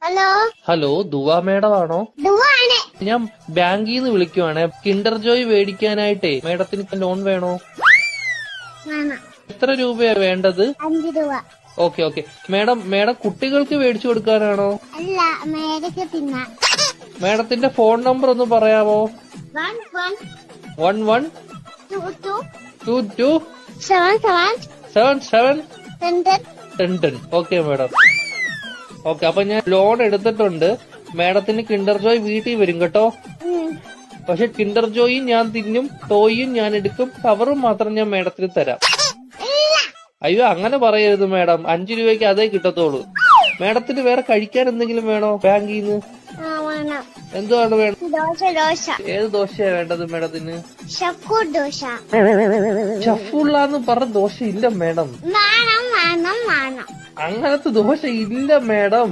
Hello hello ദുവ madam ആണോ? ദുവാണ്. ഞാൻ ബാങ്കിൽ നിന്ന് വിളിക്കുവാണ്. കിൻഡർ ജോയ് മേടിക്കാനായിട്ടേ മേഡത്തിന് ലോൺ വേണോ? വേണം. എത്ര രൂപയാ വേണ്ടത്? 5 രൂപ. ഓക്കെ മേഡം കുട്ടികൾക്ക് മേടിച്ചു കൊടുക്കാനാണോ? അല്ല, മേടിക്ക് തിന്നാൻ. മേഡത്തിന്റെ ഫോൺ നമ്പർ ഒന്ന് പറയാമോ? 11 11 22 22 77 77 10. 10. Okay madam. ഓക്കെ, അപ്പൊ ഞാൻ ലോൺ എടുത്തിട്ടുണ്ട്. മേഡത്തിന് കിൻഡർ ജോയ് വീട്ടിൽ വരും കേട്ടോ. പക്ഷെ കിൻഡർ ജോയും ഞാൻ തിന്നും, ടോയും ഞാൻ എടുക്കും, കവറും മാത്രം ഞാൻ മേഡത്തിന് തരാം. അയ്യോ, അങ്ങനെ പറയരുത് മേഡം. 5 രൂപയ്ക്ക് അതേ കിട്ടത്തോളൂ. മേഡത്തിന് വേറെ കഴിക്കാൻ എന്തെങ്കിലും വേണോ ബാങ്കിൽ നിന്ന്? എന്തുവാണ് വേണം? ദോശ. ഏത് ദോശയാ വേണ്ടത് മേഡത്തിന്? ഷക്കു ദോശ. ഷഫുള്ളാന്ന് പറഞ്ഞ ദോശ ഇല്ല മേഡം. വേണം. അങ്ങനത്തെ ദോശ ഇല്ല മേഡം.